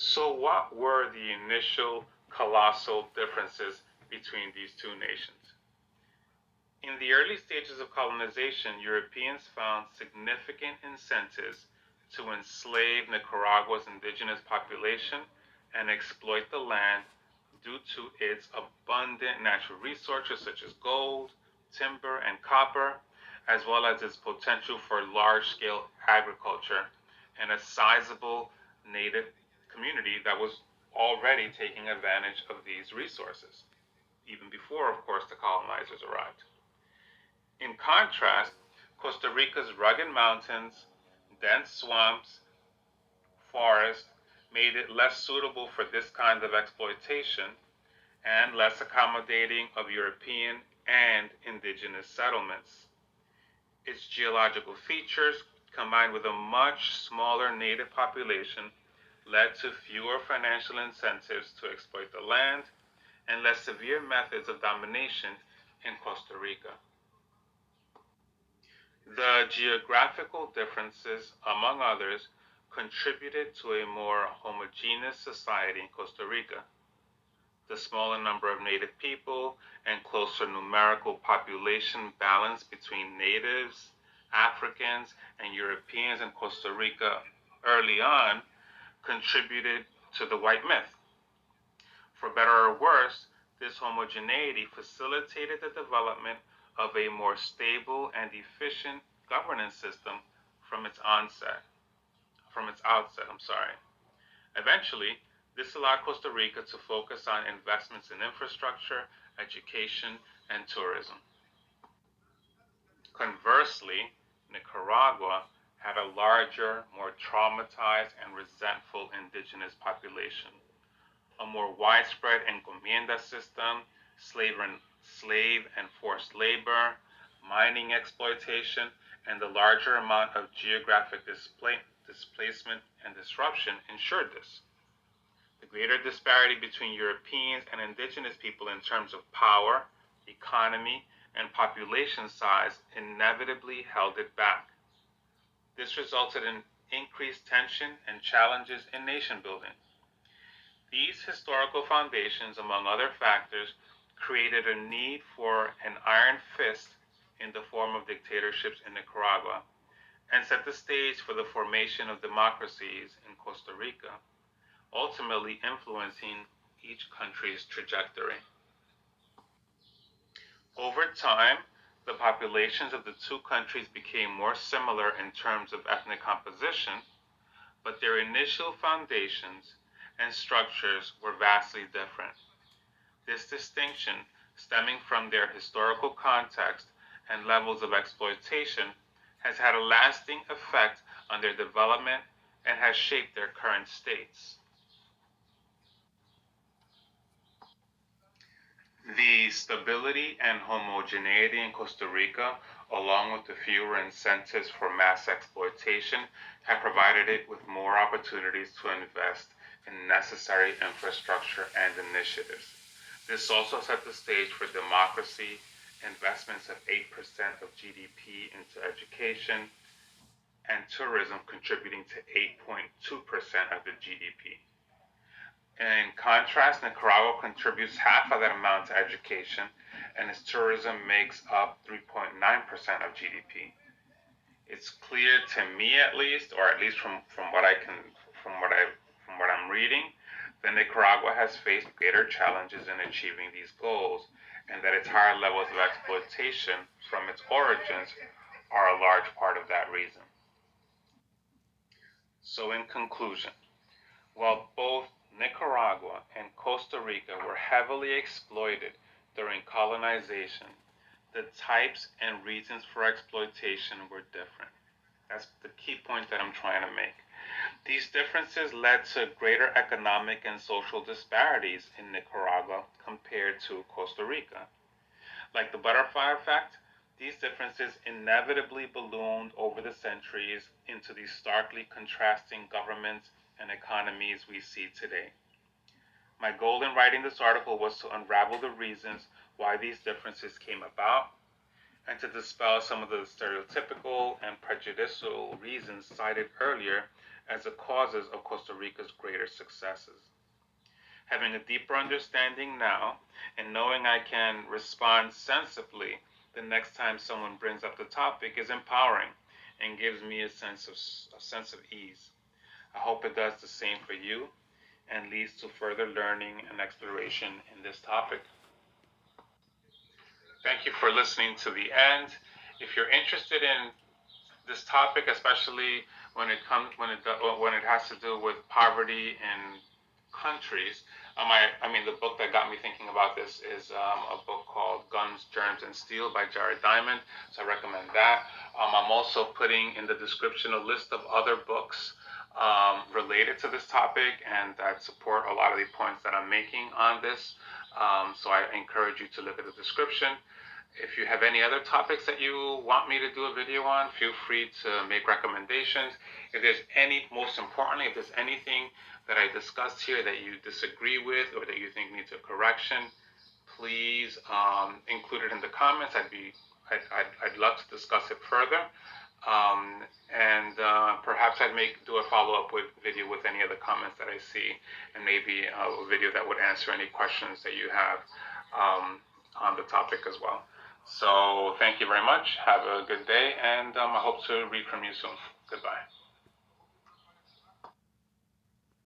So what were the initial colossal differences between these two nations? In the early stages of colonization, Europeans found significant incentives to enslave Nicaragua's indigenous population and exploit the land due to its abundant natural resources such as gold, timber, and copper, as well as its potential for large-scale agriculture and a sizable native community that was already taking advantage of these resources, even before, of course, the colonizers arrived. In contrast, Costa Rica's rugged mountains, dense swamps, forests made it less suitable for this kind of exploitation and less accommodating of European and indigenous settlements. Its geological features, combined with a much smaller native population, led to fewer financial incentives to exploit the land and less severe methods of domination in Costa Rica. The geographical differences, among others, contributed to a more homogeneous society in Costa Rica. The smaller number of native people and closer numerical population balance between natives, Africans, and Europeans in Costa Rica early on contributed to the white myth. For better or worse, this homogeneity facilitated the development of a more stable and efficient governance system from its outset. Eventually, this allowed Costa Rica to focus on investments in infrastructure, education, and tourism. Conversely, Nicaragua had a larger, more traumatized, and resentful indigenous population. A more widespread encomienda system, slave and forced labor, mining exploitation, and the larger amount of geographic displacement and disruption ensured this. The greater disparity between Europeans and indigenous people in terms of power, economy, and population size inevitably held it back. This resulted in increased tension and challenges in nation building. These historical foundations, among other factors, created a need for an iron fist in the form of dictatorships in Nicaragua and set the stage for the formation of democracies in Costa Rica, ultimately influencing each country's trajectory. Over time, the populations of the two countries became more similar in terms of ethnic composition, but their initial foundations and structures were vastly different. This distinction, stemming from their historical context and levels of exploitation, has had a lasting effect on their development and has shaped their current states. The stability and homogeneity in Costa Rica, along with the fewer incentives for mass exploitation, have provided it with more opportunities to invest in necessary infrastructure and initiatives. This also set the stage for democracy, investments of 8% of GDP into education, and tourism contributing to 8.2% of the GDP. In contrast, Nicaragua contributes half of that amount to education, and its tourism makes up 3.9% of GDP. It's clear to me, at least, or at least from what I'm reading, that Nicaragua has faced greater challenges in achieving these goals, and that its higher levels of exploitation from its origins are a large part of that reason. So, in conclusion, while both Nicaragua and Costa Rica were heavily exploited during colonization, the types and reasons for exploitation were different. That's the key point that I'm trying to make. These differences led to greater economic and social disparities in Nicaragua compared to Costa Rica. Like the butterfly effect, these differences inevitably ballooned over the centuries into the starkly contrasting governments and economies we see today. My goal in writing this article was to unravel the reasons why these differences came about and to dispel some of the stereotypical and prejudicial reasons cited earlier as the causes of Costa Rica's greater successes. Having a deeper understanding now and knowing I can respond sensibly the next time someone brings up the topic is empowering and gives me a sense of ease. I hope it does the same for you and leads to further learning and exploration in this topic. Thank you for listening to the end. If you're interested in this topic, especially when it has to do with poverty in countries, the book that got me thinking about this is a book called Guns, Germs, and Steel by Jared Diamond. So I recommend that. I'm also putting in the description a list of other books related to this topic and that support a lot of the points that I'm making on this. So I encourage you to look at the description. If you have any other topics that you want me to do a video on, feel free to make recommendations. If there's most importantly, if there's anything that I discussed here that you disagree with or that you think needs a correction, please include it in the comments. I'd love to discuss it further. And perhaps I'd do a follow-up video with any of the comments that I see, and maybe a video that would answer any questions that you have on the topic as well. So thank you very much. Have a good day, and I hope to read from you soon. Goodbye.